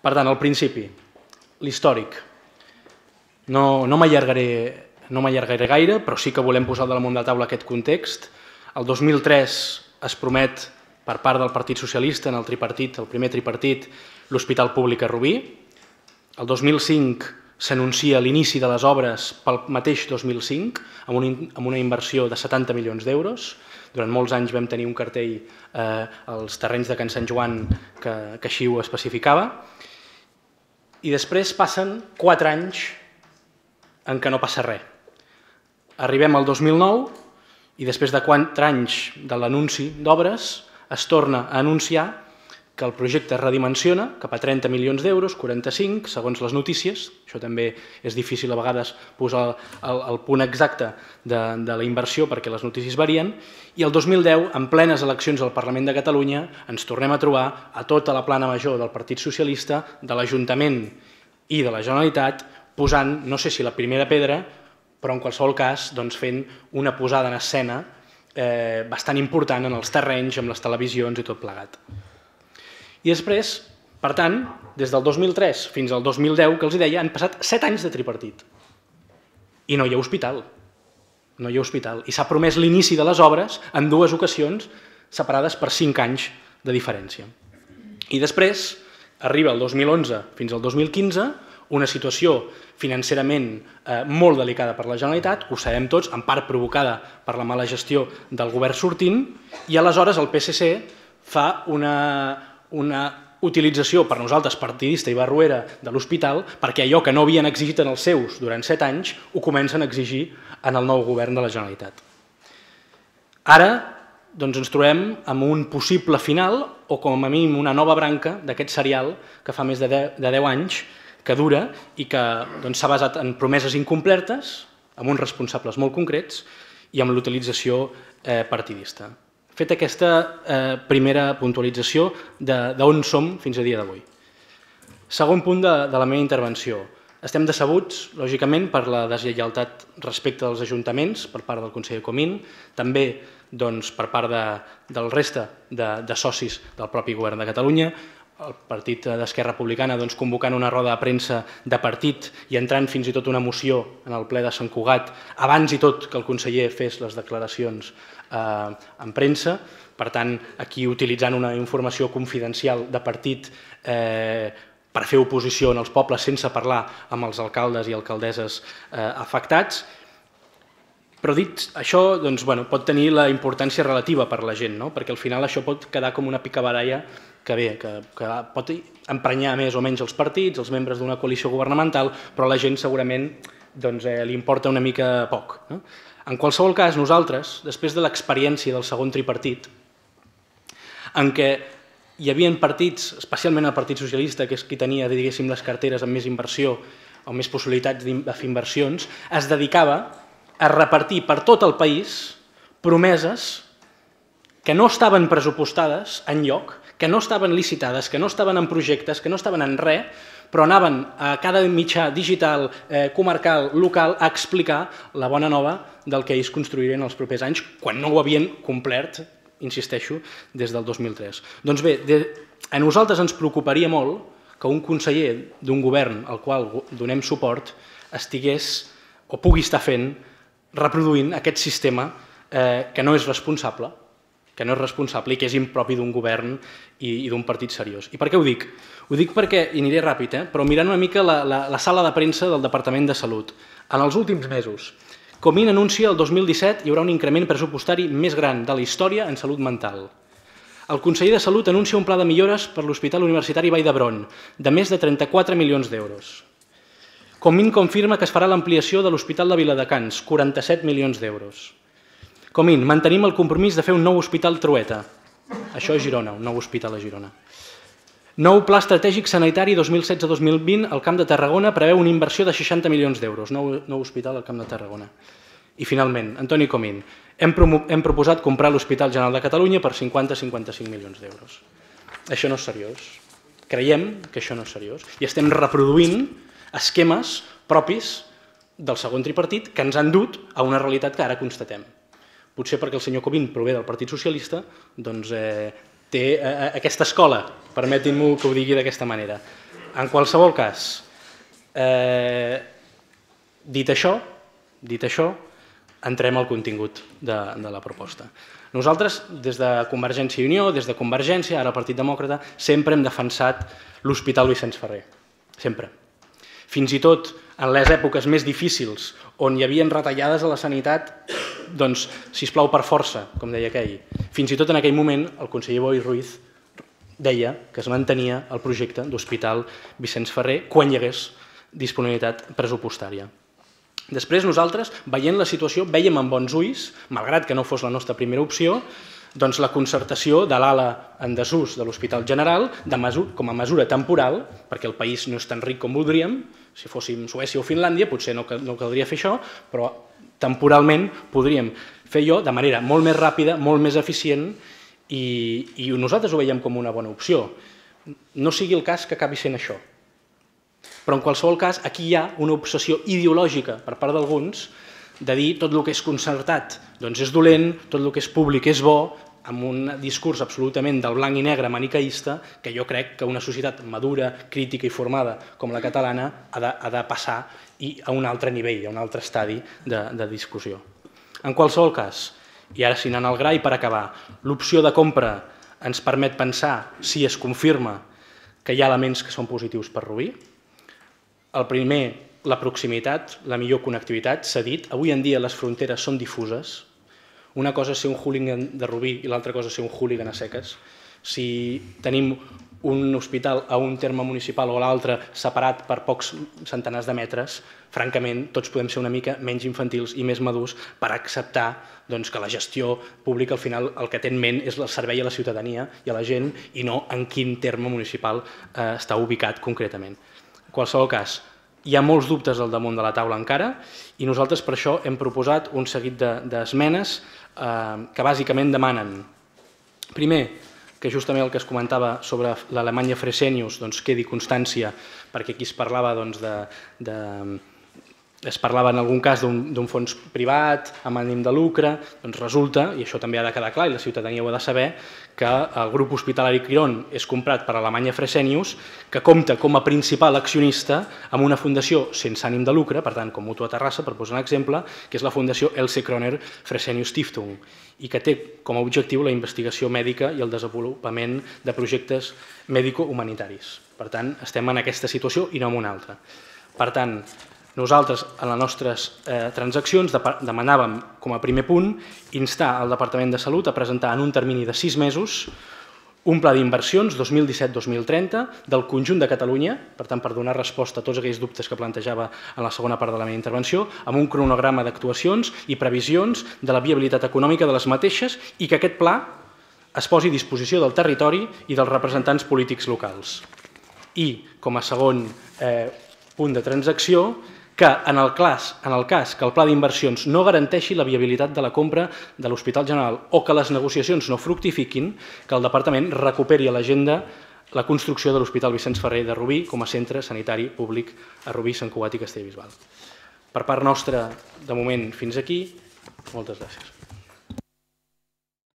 Per tant, al principi, l'històric. No m'allargaré gaire, però sí que volem posar damunt de la taula aquest context. El 2003 es promet per part del Partit Socialista, en el tripartit, el primer tripartit, l'Hospital Públic a Rubí. El 2005 s'anuncia l'inici de les obres pel mateix 2005, amb una inversió de 70 milions d'euros. Durant molts anys vam tenir un cartell als terrenys de Can Sant Joan que així ho especificava. I després passen 4 anys en què no passa res. Arribem al 2009 i després de 4 anys de l'anunci d'obres es torna a anunciar que el projecte es redimensiona cap a 30 milions d'euros, 45, segons les notícies. Això també és difícil a vegades posar el punt exacte de la inversió perquè les notícies varien. I el 2010, en plenes eleccions al Parlament de Catalunya, ens tornem a trobar a tota la plana major del Partit Socialista, de l'Ajuntament i de la Generalitat, posant, no sé si la primera pedra, però en qualsevol cas fent una posada en escena bastant important en els terrenys, amb les televisions i tot plegat. I després, per tant, des del 2003 fins al 2010, que els deia, han passat 7 anys de tripartit. I no hi ha hospital. No hi ha hospital. I s'ha promès l'inici de les obres en 2 ocasions separades per 5 anys de diferència. I després arriba el 2011 fins al 2015, una situació financerament molt delicada per la Generalitat, ho sabem tots, en part provocada per la mala gestió del govern sortint, i aleshores el PSC fa una utilització per nosaltres partidista i barroera de l'hospital perquè allò que no havien exigit en els seus durant 7 anys ho comencen a exigir en el nou govern de la Generalitat. Ara ens trobem amb un possible final o com a mínim una nova branca d'aquest serial que fa més de 10 anys que dura i que s'ha basat en promeses incomplertes, amb uns responsables molt concrets i amb l'utilització partidista. Fet aquesta primera puntualització d'on som fins a dia d'avui. Segon punt de la meva intervenció. Estem decebuts, lògicament, per la deslleialtat respecte als ajuntaments per part del conseller Comín, també per part del resta de socis del propi govern de Catalunya, el partit d'Esquerra Republicana convocant una roda de premsa de partit i entrant fins i tot una moció en el ple de Sant Cugat, abans i tot que el conseller fes les declaracions en premsa, per tant, aquí utilitzant una informació confidencial de partit per fer oposició en els pobles sense parlar amb els alcaldes i alcaldesses afectats. Però dit això, pot tenir la importància relativa per la gent, perquè al final això pot quedar com una picabaralla que pot emprenyar més o menys els partits, els membres d'una coalició governamental, però a la gent segurament li importa una mica poc. En qualsevol cas, nosaltres, després de l'experiència del segon tripartit, en què hi havia partits, especialment el Partit Socialista, que és qui tenia, diguéssim, les carteres amb més inversió o més possibilitats de fer inversions, es dedicava a repartir per tot el país promeses que no estaven pressupostades enlloc, que no estaven licitades, que no estaven en projectes, que no estaven en res, però anaven a cada mitjà digital, comarcal, local, a explicar la bona nova del que ells construirien els propers anys, quan no ho havien complert, insisteixo, des del 2003. Doncs bé, a nosaltres ens preocuparia molt que un conseller d'un govern al qual donem suport estigués o pugui estar fent, reproduint aquest sistema que no és responsable, i que és impropi d'un govern i d'un partit seriós. I per què ho dic? Ho dic perquè, i aniré ràpid, però mirant una mica la sala de premsa del Departament de Salut. En els últims mesos, Comín anuncia el 2017 hi haurà un increment pressupostari més gran de la història en salut mental. El conseller de Salut anuncia un pla de millores per l'Hospital Universitari Vall d'Hebron de més de 34 milions d'euros. Comín confirma que es farà l'ampliació de l'Hospital de Viladecans, 47 milions d'euros. Comín, mantenim el compromís de fer un nou hospital Trueta. Això a Girona, un nou hospital a Girona. Nou Pla Estratègic Sanitari 2016-2020 al Camp de Tarragona preveu una inversió de 60 milions d'euros. Nou hospital al Camp de Tarragona. I finalment, Antoni Comín, hem proposat comprar l'Hospital General de Catalunya per 50-55 milions d'euros. Això no és seriós. Creiem que això no és seriós. I estem reproduint esquemes propis del segon tripartit que ens han dut a una realitat que ara constatem. Potser perquè el senyor Comín prové del Partit Socialista, té aquesta escola, permetin-m'ho que ho digui d'aquesta manera. En qualsevol cas, dit això, entrem al contingut de la proposta. Nosaltres, des de Convergència i Unió, des de Convergència, ara el Partit Demòcrata, sempre hem defensat l'Hospital Vicenç Ferrer. Sempre. Fins i tot en les èpoques més difícils, on hi havia retallades a la sanitat, doncs, sisplau, per força, com deia aquell. Fins i tot en aquell moment, el conseller Boi Ruiz deia que es mantenia el projecte d'Hospital Vicenç Ferrer quan hi hagués disponibilitat pressupostària. Després nosaltres, veient la situació, vèiem amb bons ulls, malgrat que no fos la nostra primera opció, doncs la concertació de l'ala en desús de l'Hospital General com a mesura temporal, perquè el país no és tan ric com voldríem, si fóssim Suècia o Finlàndia potser no caldria fer això, però temporalment podríem fer allò de manera molt més ràpida, molt més eficient, i nosaltres ho veiem com una bona opció. No sigui el cas que acabi sent això. Però en qualsevol cas, aquí hi ha una obsessió ideològica per part d'alguns de dir tot el que és concertat doncs és dolent, tot el que és públic és bo, amb un discurs absolutament del blanc i negre maniqueista que jo crec que una societat madura, crítica i formada com la catalana ha de passar a un altre nivell, a un altre estadi de discussió. En qualsevol cas, i ara sí anant al gra i per acabar, l'opció de compra ens permet pensar, si es confirma, que hi ha elements que són positius per Rubí. El primer, la proximitat, la millor connectivitat, s'ha dit. Avui en dia les fronteres són difuses. Una cosa és ser un hooligan de Rubí i l'altra cosa és ser un hooligan a seques. Si tenim un hospital a un terme municipal o a l'altre separat per pocs centenars de metres, francament, tots podem ser una mica menys infantils i més madurs per acceptar que la gestió pública al final el que té en ment és el servei a la ciutadania i a la gent i no en quin terme municipal està ubicat concretament. En qualsevol cas, hi ha molts dubtes al damunt de la taula encara i nosaltres per això hem proposat un seguit d'esmenes que bàsicament demanen, primer, que justament el que es comentava sobre l'Alemanya Fresenius quedi constància, perquè aquí es parlava en algun cas d'un fons privat amb ànim de lucre, doncs resulta, i això també ha de quedar clar i la ciutadania ho ha de saber, que el grup hospitalari Quirón és comprat per Alemanya Fresenius, que compta com a principal accionista amb una fundació sense ànim de lucre, per tant, com Mútua Terrassa, per posar un exemple, que és la Fundació Else Kroner Fresenius Stiftung, i que té com a objectiu la investigació mèdica i el desenvolupament de projectes mèdico-humanitaris. Per tant, estem en aquesta situació i no en una altra. Per tant, nosaltres, en les nostres transaccions, demanàvem, com a primer punt, instar el Departament de Salut a presentar en un termini de 6 mesos un pla d'inversions 2017-2030 del conjunt de Catalunya, per tant, per donar resposta a tots aquells dubtes que plantejava en la segona part de la meva intervenció, amb un cronograma d'actuacions i previsions de la viabilitat econòmica de les mateixes i que aquest pla es posi a disposició del territori i dels representants polítics locals. I, com a segon punt de transacció, que en el cas que el pla d'inversions no garanteixi la viabilitat de la compra de l'Hospital General o que les negociacions no fructifiquin, que el Departament recuperi a l'agenda la construcció de l'Hospital Vicenç Ferrer de Rubí com a centre sanitari públic a Rubí, Sant Cugat i Castellbisbal. Per part nostra, de moment, fins aquí. Moltes gràcies.